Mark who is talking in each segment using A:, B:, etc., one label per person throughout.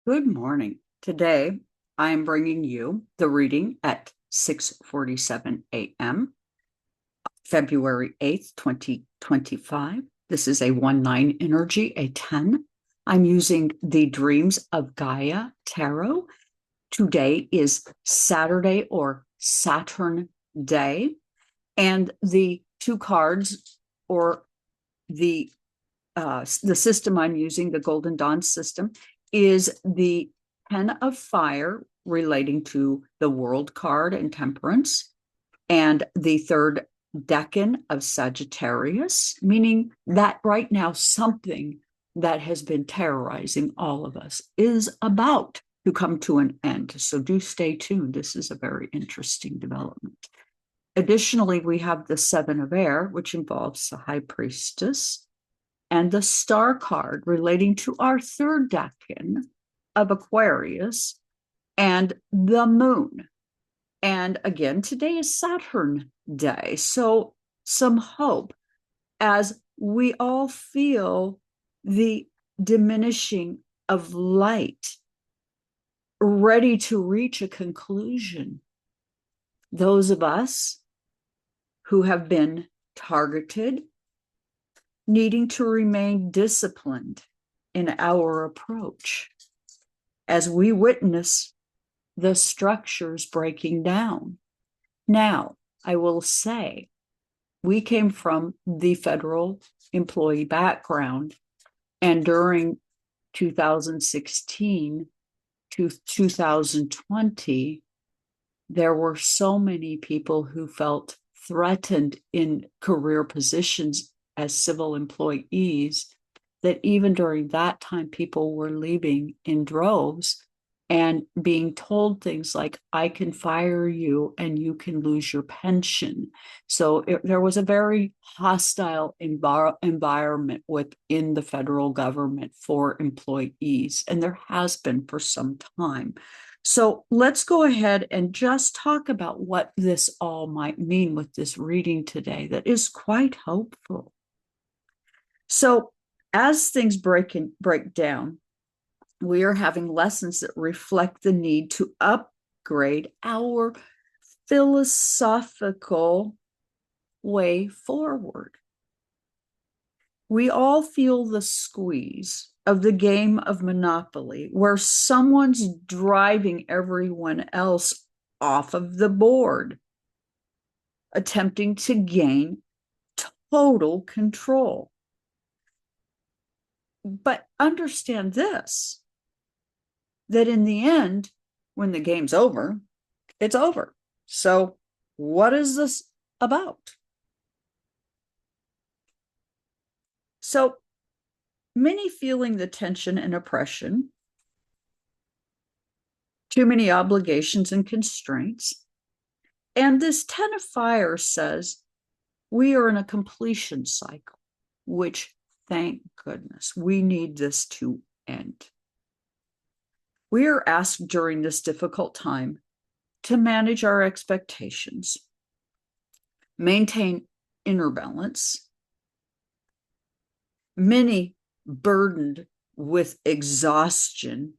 A: Good morning. Today, I am bringing you the reading at 6:47 a.m., February 8th, 2025. This is a 1-9 energy, a 10. I'm using the Dreams of Gaia Tarot. Today is Saturday or Saturn Day, and the two cards or the system I'm using, the Golden Dawn system, is the Ten of Fire relating to the World card and Temperance, and the third Decan of Sagittarius, meaning that right now something that has been terrorizing all of us is about to come to an end. So do stay tuned. This is a very interesting development. Additionally, we have the Seven of Air, which involves the High Priestess, and the Star card relating to our third decan of Aquarius and the Moon. And again, today is Saturn Day. So some hope as we all feel the diminishing of light, ready to reach a conclusion. Those of us who have been targeted, needing to remain disciplined in our approach as we witness the structures breaking down. Now, I will say, we came from the federal employee background, and during 2016 to 2020, there were so many people who felt threatened in career positions as civil employees that even during that time, people were leaving in droves and being told things like, I can fire you and you can lose your pension. So there was a very hostile environment within the federal government for employees, and there has been for some time. So let's go ahead and just talk about what this all might mean with this reading today that is quite hopeful. So as things break down, we are having lessons that reflect the need to upgrade our philosophical way forward. We all feel the squeeze of the game of Monopoly, where someone's driving everyone else off of the board, attempting to gain total control. But understand this, that in the end, when the game's over, it's over. So what is this about? So many feeling the tension and oppression, too many obligations and constraints. And this Ten of Fire says we are in a completion cycle, which, thank goodness, we need this to end. We are asked during this difficult time to manage our expectations, maintain inner balance, many burdened with exhaustion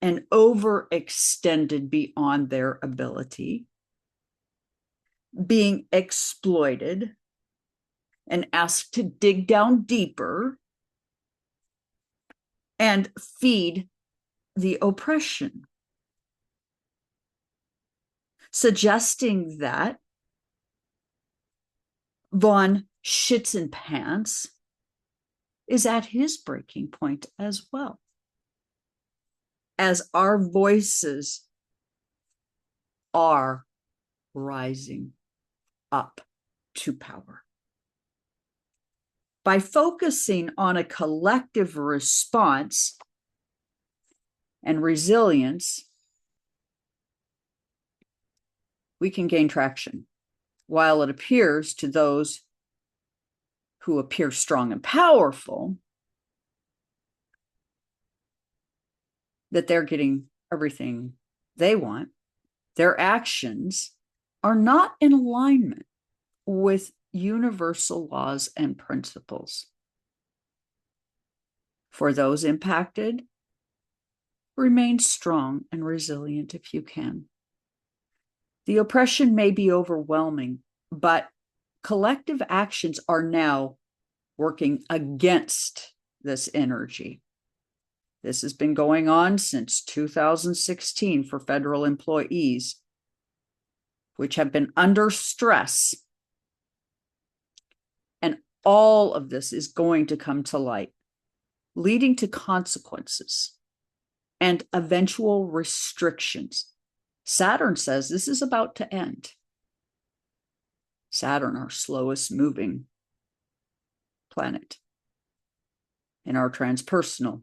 A: and overextended beyond their ability, being exploited and asked to dig down deeper and feed the oppression, suggesting that von Shits and Pants is at his breaking point as well, as our voices are rising up to power. By focusing on a collective response and resilience, we can gain traction. While it appears to those who appear strong and powerful that they're getting everything they want, their actions are not in alignment with universal laws and principles. For those impacted, remain strong and resilient if you can. The oppression may be overwhelming, but collective actions are now working against this energy. This has been going on since 2016 for federal employees, which have been under stress. And all of this is going to come to light, leading to consequences and eventual restrictions. Saturn says this is about to end. Saturn, our slowest moving planet in our transpersonal.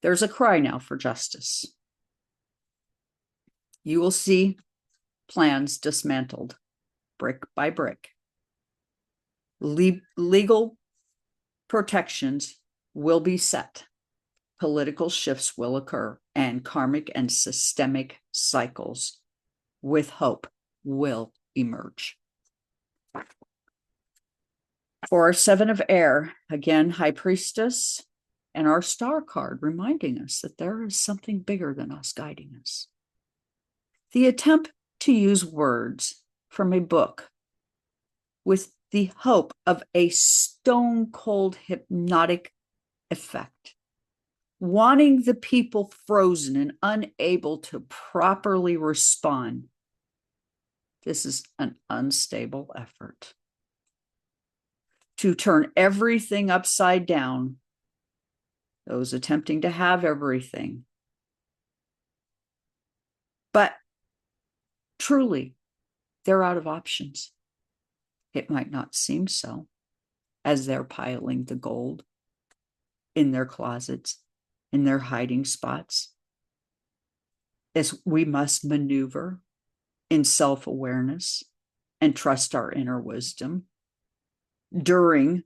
A: There's a cry now for justice. You will see plans dismantled brick by brick. Legal protections will be set. Political shifts will occur, and karmic and systemic cycles with hope will emerge. For our Seven of Air, again, High Priestess, and our star card reminding us that there is something bigger than us guiding us. The attempt to use words from a book with the hope of a stone cold hypnotic effect, wanting the people frozen and unable to properly respond. This is an unstable effort to turn everything upside down. Those attempting to have everything. But truly, they're out of options. It might not seem so as they're piling the gold in their closets, in their hiding spots. As we must maneuver in self-awareness and trust our inner wisdom during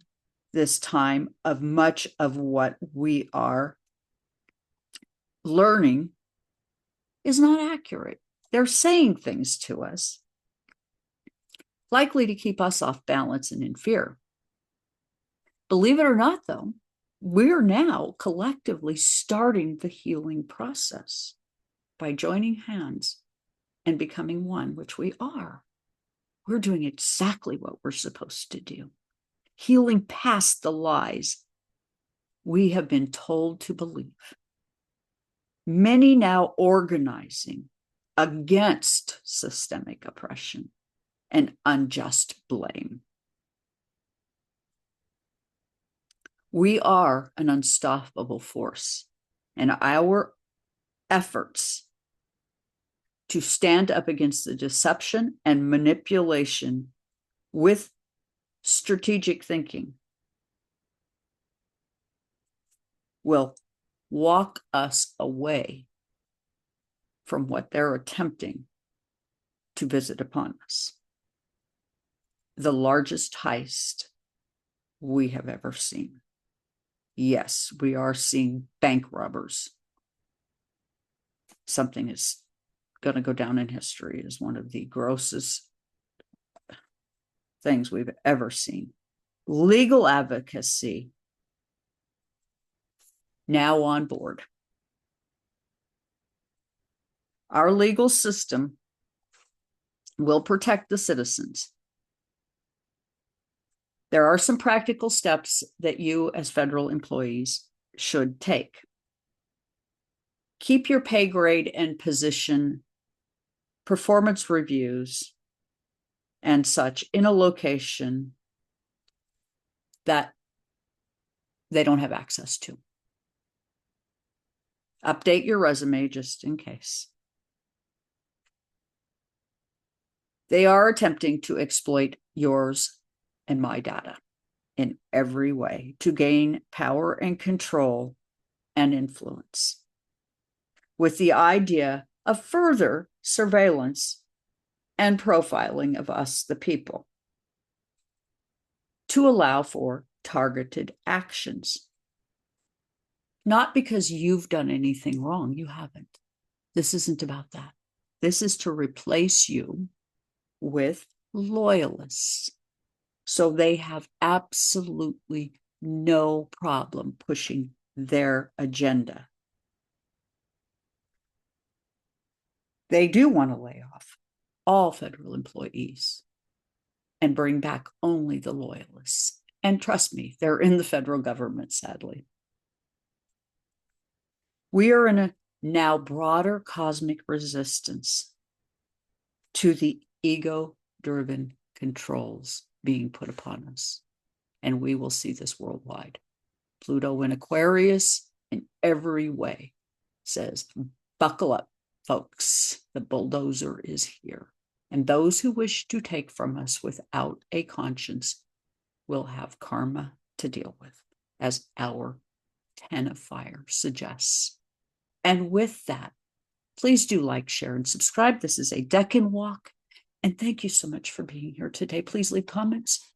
A: this time of much of what we are learning is not accurate. They're saying things to us, likely to keep us off balance and in fear. Believe it or not, though, we're now collectively starting the healing process by joining hands and becoming one, which we are. We're doing exactly what we're supposed to do. Healing past the lies we have been told to believe. Many now organizing against systemic oppression and unjust blame. We are an unstoppable force, and our efforts to stand up against the deception and manipulation with strategic thinking will walk us away from what they're attempting to visit upon us. The largest heist we have ever seen. Yes, we are seeing bank robbers. Something is going to go down in history as one of the grossest things we've ever seen. Legal advocacy now on board. Our legal system will protect the citizens. There are some practical steps that you as federal employees should take. Keep your pay grade and position, performance reviews, and such in a location that they don't have access to. Update your resume just in case. They are attempting to exploit yours and my data in every way to gain power and control and influence, with the idea of further surveillance and profiling of us, the people, to allow for targeted actions. Not because you've done anything wrong, you haven't. This isn't about that. This is to replace you with loyalists, so they have absolutely no problem pushing their agenda They do want to lay off all federal employees and bring back only the loyalists. And trust me, they're in the federal government, sadly. We are in a now broader cosmic resistance to the ego-driven controls being put upon us. And we will see this worldwide. Pluto in Aquarius in every way says, buckle up, folks. The bulldozer is here. And those who wish to take from us without a conscience will have karma to deal with, as our 10 of fire suggests. And with that, please do like, share, and subscribe. This is a Decan walk. And thank you so much for being here today. Please leave comments